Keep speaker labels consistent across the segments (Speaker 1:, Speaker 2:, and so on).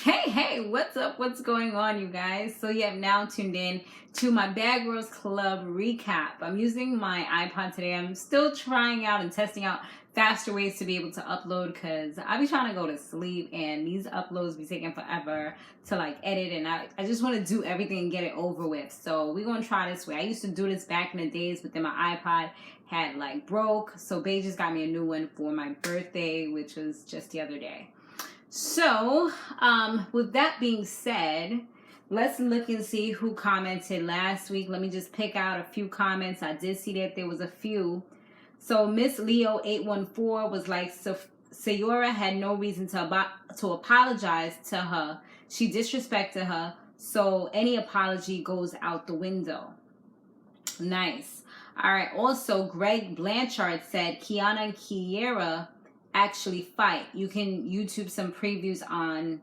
Speaker 1: Hey, what's up? What's going on, you guys? So you have now tuned in to my Bad Girls Club recap. I'm using my iPod today. I'm still trying out and testing out faster ways to be able to upload because I be trying to go to sleep and these uploads be taking forever to like edit, and I just want to do everything and get it over with. So we're going to try this way. I used to do this back in the days, but then my iPod had like broke. So Bae just got me a new one for my birthday, which was just the other day. So, with that being said, let's look and see who commented last week. Let me just pick out a few comments. I did see that there was a few. So, Miss Leo 814 was like, Sayyora had no reason to apologize to her. She disrespected her, so any apology goes out the window. Nice. All right. Also, Greg Blanchard said Kiyanna and Keiyarra actually fight. You can YouTube some previews on,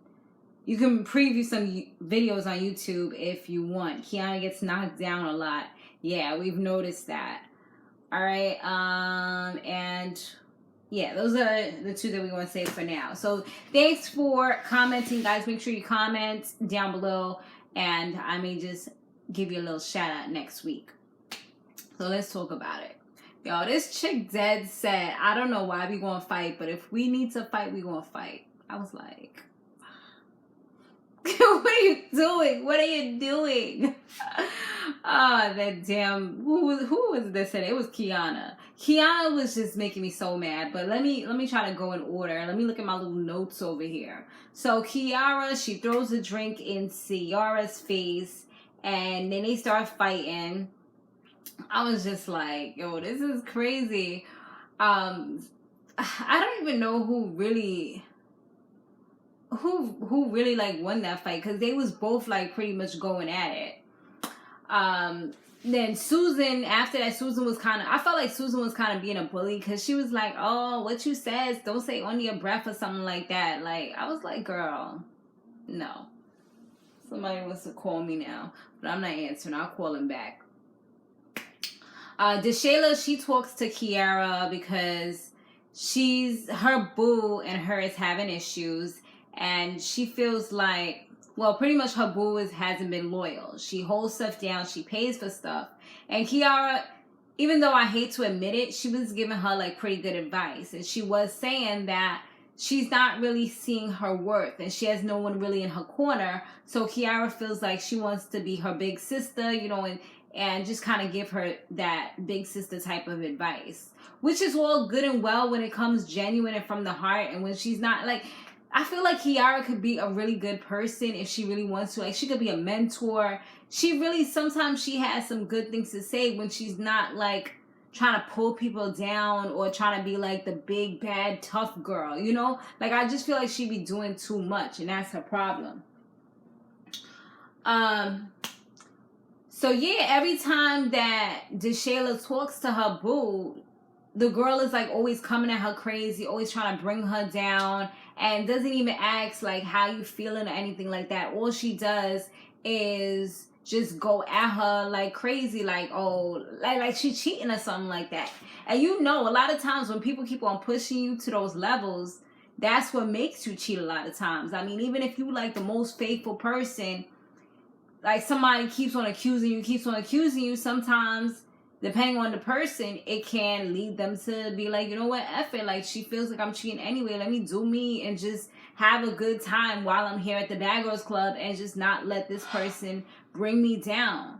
Speaker 1: you can preview some videos on YouTube if you want. Kiyanna gets knocked down a lot. Yeah, we've noticed that. All right, and yeah, those are the two that we want to say for now. So thanks for commenting, guys. Make sure you comment down below, and I may just give you a little shout out next week. So let's talk about it. Yo, this chick dead said, I don't know why we gonna fight, but if we need to fight, we gonna fight. I was like, what are you doing? What are you doing? That damn, who was this? It was Kiyanna. Kiyanna was just making me so mad, but let me try to go in order. Let me look at my little notes over here. So Keiyarra, she throws a drink in Sayyora's face, and then they start fighting. I was just like, yo, this is crazy. I don't even know who really like won that fight, because they was both like pretty much going at it. Then Susan, after that, I felt like Susan was kind of being a bully, because she was like, oh, what you says, don't say under your breath or something like that. Like, I was like, girl, no. Somebody wants to call me now, but I'm not answering. I'll call him back. Deshayla, she talks to Keiyarra because her boo and her is having issues, and she feels like, well, pretty much her boo hasn't been loyal. She holds stuff down, she pays for stuff, and Keiyarra, even though I hate to admit it, she was giving her like pretty good advice, and she was saying that she's not really seeing her worth, and she has no one really in her corner. So Keiyarra feels like she wants to be her big sister, you know, and just kind of give her that big sister type of advice, which is all good and well when it comes genuine and from the heart. And when she's not, like, I feel like Keiyarra could be a really good person if she really wants to. Like, she could be a mentor. Sometimes she has some good things to say when she's not like trying to pull people down or trying to be like the big bad tough girl, you know? Like, I just feel like she be doing too much, and that's her problem. So yeah, every time that Deshayla talks to her boo, the girl is like always coming at her crazy, always trying to bring her down, and doesn't even ask like how you feeling or anything like that. All she does is just go at her like crazy, like, oh, like she cheating or something like that. And you know, a lot of times when people keep on pushing you to those levels, that's what makes you cheat a lot of times. I mean, even if you like the most faithful person, like somebody keeps on accusing you, sometimes, depending on the person, it can lead them to be like, you know what, F it. Like, she feels like I'm cheating anyway. Let me do me and just have a good time while I'm here at the Bad Girls Club and just not let this person bring me down.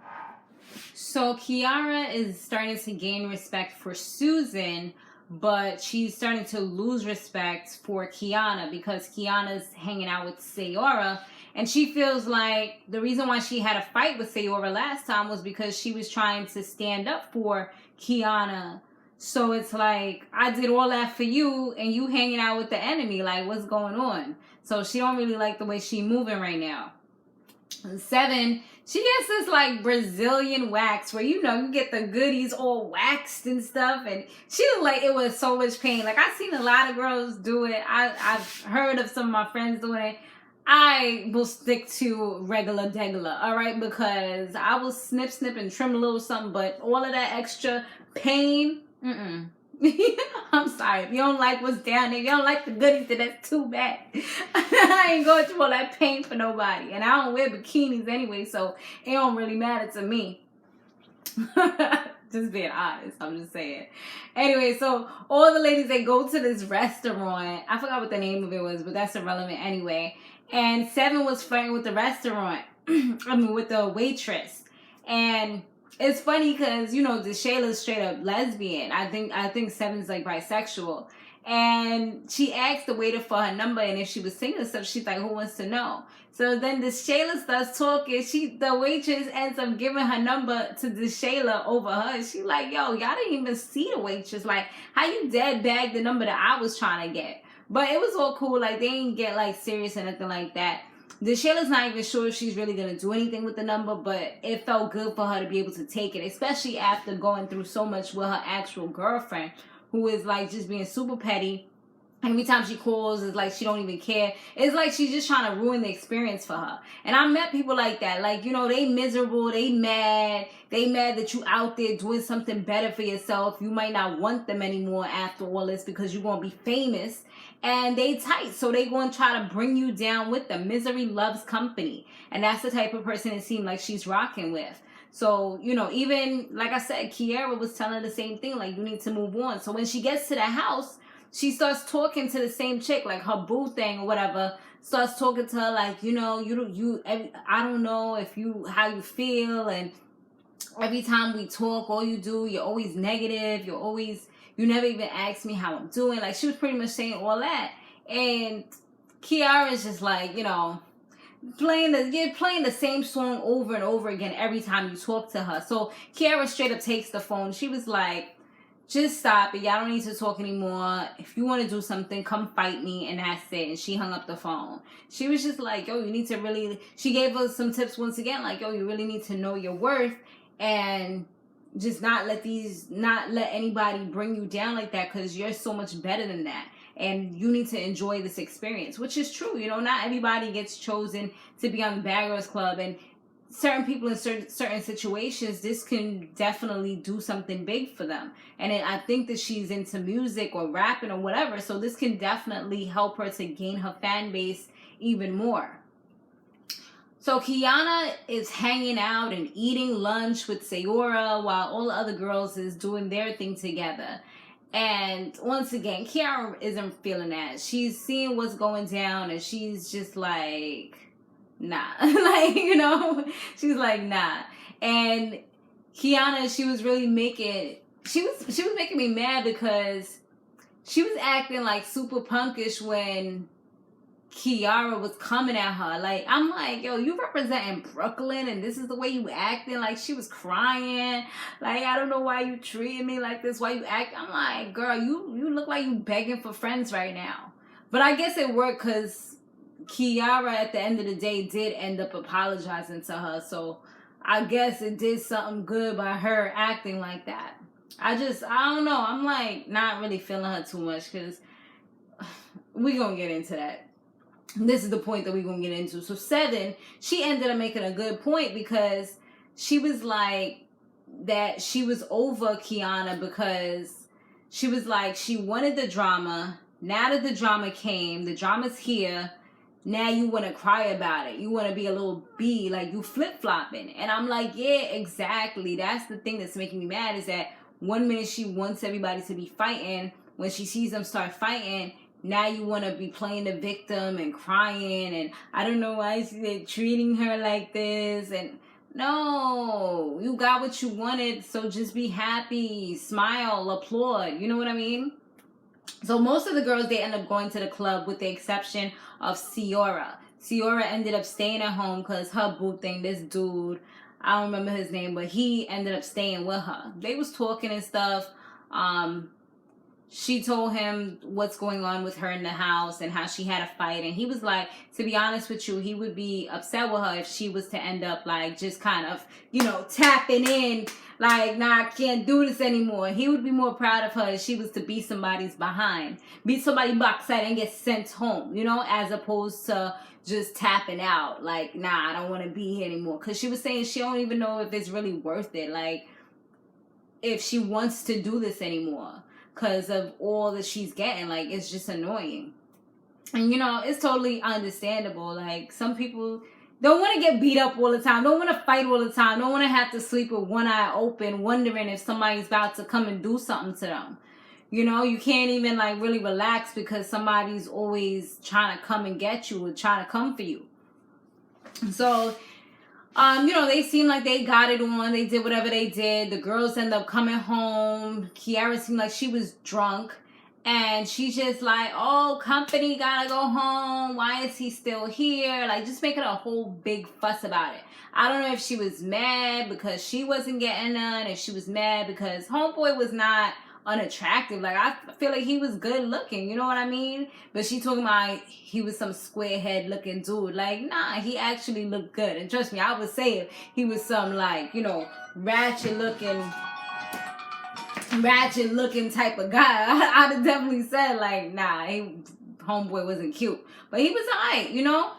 Speaker 1: So Keiyarra is starting to gain respect for Susan, but she's starting to lose respect for Kiyanna because Kiyanna's hanging out with Sayyora. And she feels like the reason why she had a fight with Sayyora last time was because she was trying to stand up for Kiyanna. So it's like, I did all that for you and you hanging out with the enemy. Like, what's going on? So she don't really like the way she moving right now. 7, she gets this like Brazilian wax where, you know, you get the goodies all waxed and stuff, and she looked like it was so much pain. Like, I've seen a lot of girls do it. I've heard of some of my friends doing it. I will stick to regular degular, all right? Because I will snip and trim a little something, but all of that extra pain, I'm sorry. If you don't like what's down there, if you don't like the goodies, then that's too bad. I ain't going through all that pain for nobody. And I don't wear bikinis anyway, so it don't really matter to me. Just being honest, I'm just saying. Anyway, so all the ladies, they go to this restaurant. I forgot what the name of it was, but that's irrelevant anyway. And Seven was flirting with the restaurant. I mean, with the waitress. And it's funny because, you know, Deshayla's straight up lesbian. I think Seven's like bisexual. And she asked the waiter for her number, and if she was single and stuff, she's like, who wants to know? So then Deshayla starts talking. The waitress ends up giving her number to Deshayla over her. She like, yo, y'all didn't even see the waitress. Like, how you dead bag the number that I was trying to get? But it was all cool. Like, they didn't get like serious or nothing like that. Deshayla's not even sure if she's really going to do anything with the number, but it felt good for her to be able to take it, especially after going through so much with her actual girlfriend, who is like just being super petty. Every time she calls, it's like she don't even care. It's like she's just trying to ruin the experience for her. And I met people like that. Like, you know, they miserable, they mad. They mad that you out there doing something better for yourself. You might not want them anymore after all this because you're going to be famous. And they tight, so they going to try to bring you down with them. Misery loves company. And that's the type of person it seemed like she's rocking with. So, you know, even, like I said, Keiyarra was telling her the same thing. Like, you need to move on. So when she gets to the house, she starts talking to the same chick, like her boo thing or whatever. Starts talking to her like, you know, I don't know how you feel, and every time we talk, all you do, you're always negative. You never even ask me how I'm doing. Like, she was pretty much saying all that, and Kieyarra is just like, you know, playing the same song over and over again every time you talk to her. So Kieyarra straight up takes the phone. She was like, just stop it. Y'all don't need to talk anymore. If you want to do something, come fight me, and that's it. And she hung up the phone. She was just like, yo, you need to really... She gave us some tips once again, like, yo, you really need to know your worth and just not let anybody bring you down like that, because you're so much better than that. And you need to enjoy this experience, which is true. You know, not everybody gets chosen to be on the Bad Girls Club, and certain people in certain situations, this can definitely do something big for them. And I think that she's into music or rapping or whatever, so this can definitely help her to gain her fan base even more. So Kiyanna is hanging out and eating lunch with Sayyora while all the other girls is doing their thing together. And once again, Kieyarra isn't feeling that. She's seeing what's going down, and she's just like, nah. Like, you know, she's like, nah. And Kiyanna, she was making me mad because she was acting like super punkish when Kieyarra was coming at her. Like, I'm like, yo, you representing Brooklyn and this is the way you acting. Like, she was crying. Like, I don't know why you treating me like this. Why you act? I'm like, girl, you look like you begging for friends right now. But I guess it worked because Kieyarra at the end of the day did end up apologizing to her. So I guess it did something good by her acting like that. I don't know. I'm like not really feeling her too much because we're going to get into that. This is the point that we're going to get into. So Seven, she ended up making a good point because she was like that she was over Kiyanna because she was like, she wanted the drama. Now that the drama came, the drama's here. Now you want to cry about it. You want to be a little bee, like you flip-flopping. And I'm like, yeah, exactly. That's the thing that's making me mad is that one minute she wants everybody to be fighting. When she sees them start fighting, now you want to be playing the victim and crying. And I don't know why they're treating her like this. And no, you got what you wanted. So just be happy, smile, applaud. You know what I mean? So most of the girls, they end up going to the club with the exception of Sayyora. Sayyora ended up staying at home because her boo thing, this dude, I don't remember his name, but he ended up staying with her. They was talking and stuff. She told him what's going on with her in the house and how she had a fight. And he was like, to be honest with you, he would be upset with her if she was to end up like just kind of, you know, tapping in like, nah, I can't do this anymore. He would be more proud of her if she was to beat somebody's behind. Beat somebody backside and get sent home, you know, as opposed to just tapping out. Like, nah, I don't want to be here anymore. Because she was saying she don't even know if it's really worth it. Like, if she wants to do this anymore. because of all that she's getting. Like, it's just annoying. And, you know, it's totally understandable. Like, some people don't want to get beat up all the time, don't want to fight all the time, don't want to have to sleep with one eye open, wondering if somebody's about to come and do something to them. You know, you can't even, like, really relax because somebody's always trying to come and get you or trying to come for you. So, you know, they seem like they got it on. They did whatever they did. The girls end up coming home. Kieyarra seemed like she was drunk. And she's just like, oh, company gotta go home. Why is he still here? Like, just making a whole big fuss about it. I don't know if she was mad because she wasn't getting none. If she was mad because homeboy was not unattractive. Like, I feel like he was good looking. You know what I mean? But she talking about he was some square head looking dude. Like, nah, he actually looked good. And trust me, I would say if he was some, like, you know, ratchet looking type of guy, I'd have definitely said, like, nah, homeboy wasn't cute. But he was alright, you know?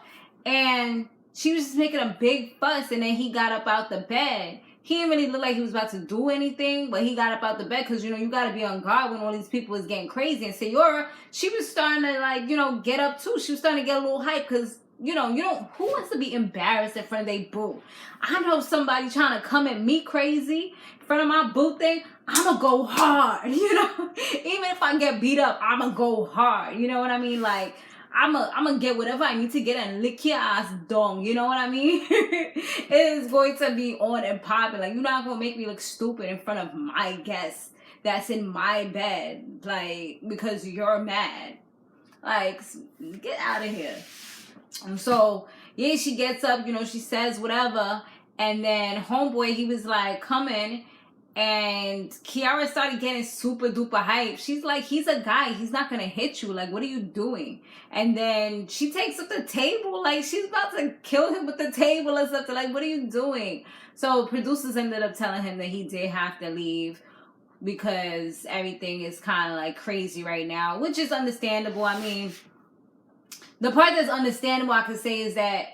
Speaker 1: And she was just making a big fuss, and then he got up out the bed. He didn't really look like he was about to do anything, but he got up out the bed because, you know, you got to be on guard when all these people is getting crazy. And Sayyora, she was starting to, like, you know, get up too. She was starting to get a little hype because, you know, who wants to be embarrassed in front of their boo? I know somebody trying to come at me crazy in front of my boo thing. I'm going to go hard, you know? Even if I get beat up, I'm going to go hard. You know what I mean? Like, I'm gonna get whatever I need to get and lick your ass dong. You know what I mean? It is going to be on and popping. Like, you're not going to make me look stupid in front of my guest that's in my bed. Like, because you're mad. Like, get out of here. So, yeah, she gets up, you know, she says whatever. And then homeboy, he was like, coming. And Kieyarra started getting super duper hype. She's like, he's a guy. He's not going to hit you. Like, what are you doing? And then she takes up the table. Like, she's about to kill him with the table or something. Like, what are you doing? So producers ended up telling him that he did have to leave because everything is kind of like crazy right now, which is understandable. I mean, the part that's understandable, I could say, is that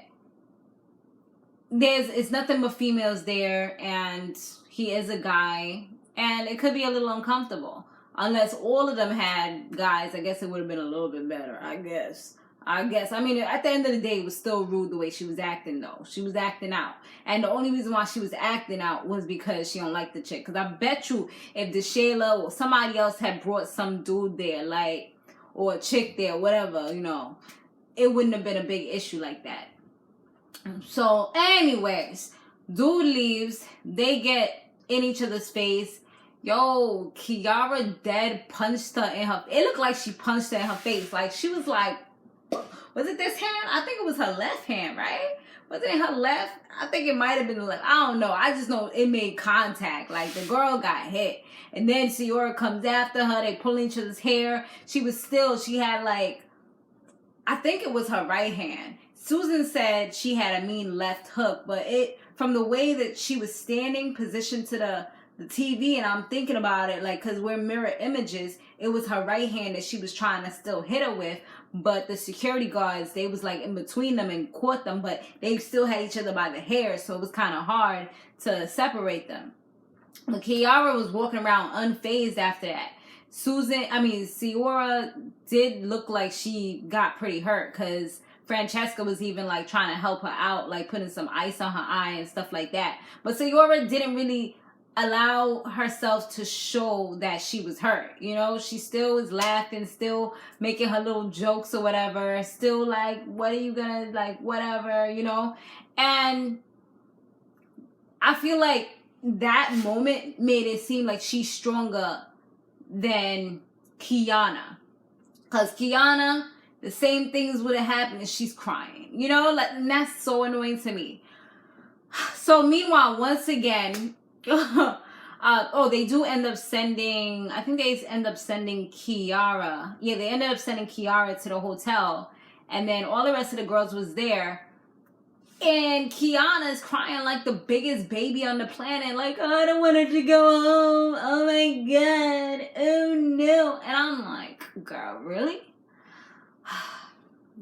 Speaker 1: it's nothing but females there, and he is a guy, and it could be a little uncomfortable. Unless all of them had guys, I guess it would have been a little bit better, I guess. I mean, at the end of the day, it was still rude the way she was acting, though. She was acting out. And the only reason why she was acting out was because she don't like the chick. Because I bet you if Deshayla or somebody else had brought some dude there, like, or a chick there, whatever, you know, it wouldn't have been a big issue like that. So, anyways, dude leaves. They get in each other's face. Yo, Kieyarra dead punched her in her. It looked like she punched her in her face. Like, she was like, was it this hand? I think it was her left hand, right? Was it in her left? I think it might have been the left. I don't know. I just know it made contact. Like, the girl got hit. And then Sayyora comes after her. They pull each other's hair. She had like, I think it was her right hand. Susan said she had a mean left hook, but from the way that she was standing, positioned to the TV, and I'm thinking about it, like, because we're mirror images, it was her right hand that she was trying to still hit her with, but the security guards, they was like in between them and caught them, but they still had each other by the hair, so it was kind of hard to separate them. But Kieyarra was walking around unfazed after that. Sayyora did look like she got pretty hurt, because Francesca was even like trying to help her out, like putting some ice on her eye and stuff like that. But Sayyora didn't really allow herself to show that she was hurt. You know, she still was laughing, still making her little jokes or whatever, still like, what are you gonna, like, whatever, you know? And I feel like that moment made it seem like she's stronger than Kiyanna. Because Kiyanna, the same things would have happened and she's crying. You know, like, and that's so annoying to me. So meanwhile, once again, they do end up sending, I think they end up sending Kieyarra. Yeah, they ended up sending Kieyarra to the hotel. And then all the rest of the girls was there. And Kiyanna is crying like the biggest baby on the planet. Like, oh, I don't want her to go home. Oh my God. Oh no. And I'm like, girl, really?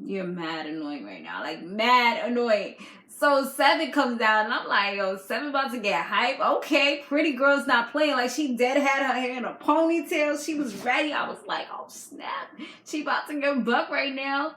Speaker 1: You're mad annoying right now. Like, mad annoying. So Seven comes down, and I'm like, yo, Seven about to get hype. Okay, pretty girl's not playing. Like, she dead had her hair in a ponytail. She was ready. I was like, oh, snap. She about to get buck right now.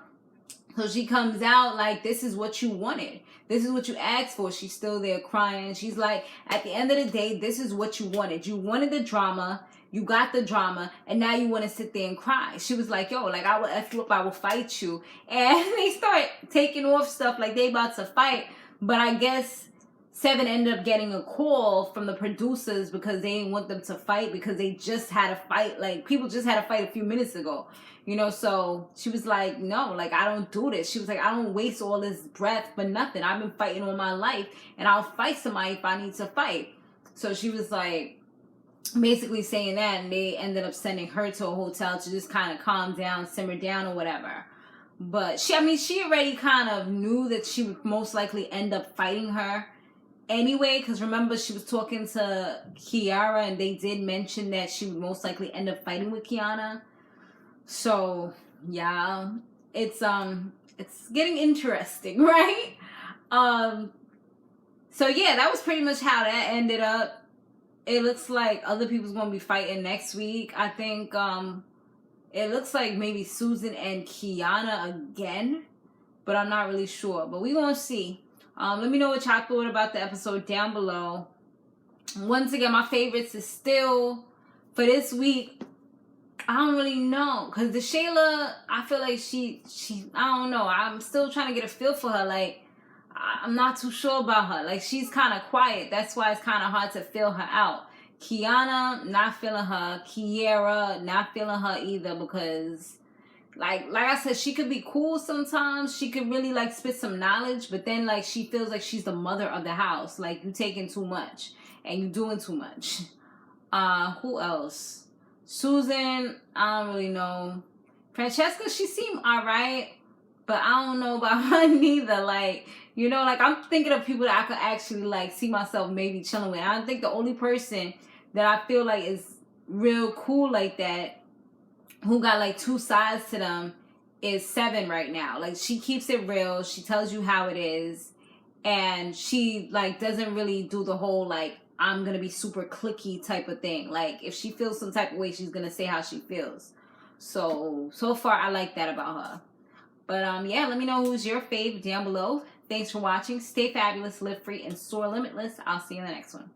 Speaker 1: So she comes out like, this is what you wanted. This is what you asked for. She's still there crying. She's like, at the end of the day, this is what you wanted. You wanted the drama. You got the drama. And now you want to sit there and cry. She was like, yo, like, I will F you up. I will fight you. And they start taking off stuff like they about to fight. But I guess Seven ended up getting a call from the producers because they didn't want them to fight because they just had a fight. Like, people just had a fight a few minutes ago. You know, so she was like, no, like, I don't do this. She was like, I don't waste all this breath for nothing. I've been fighting all my life, and I'll fight somebody if I need to fight. So she was like, basically saying that, and they ended up sending her to a hotel to just kind of calm down, simmer down, or whatever. But she already kind of knew that she would most likely end up fighting her anyway, because remember, she was talking to Keiyarra, and they did mention that she would most likely end up fighting with Kiyanna. So yeah, it's getting interesting, right? So yeah, that was pretty much how that ended up. It looks like other people's gonna be fighting next week. I think it looks like maybe Susan and Kiyanna again, but I'm not really sure. But we gonna see. Let me know what y'all thought about the episode down below. Once again, my favorites is still for this week. I don't really know, because Deshayla, I feel like she, I don't know. I'm still trying to get a feel for her. Like, I'm not too sure about her. Like, she's kind of quiet. That's why it's kind of hard to feel her out. Kiyanna, not feeling her. Keiyarra, not feeling her either, because, like I said, she could be cool sometimes. She could really, like, spit some knowledge, but then, like, she feels like she's the mother of the house. Like, you taking too much, and you doing too much. Who else? Susan, I don't really know. Francesca, she seemed alright, but I don't know about her neither. Like, you know, like, I'm thinking of people that I could actually, like, see myself maybe chilling with. I think the only person that I feel like is real cool like that, who got, like, two sides to them, is Seven right now. Like, she keeps it real. She tells you how it is. And she, like, doesn't really do the whole, like, I'm gonna be super cliquey type of thing. Like, if she feels some type of way, she's gonna say how she feels. So far, I like that about her. But yeah, let me know who's your fave down below. Thanks for watching. Stay fabulous, live free, and soar limitless. I'll see you in the next one.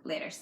Speaker 1: Laters.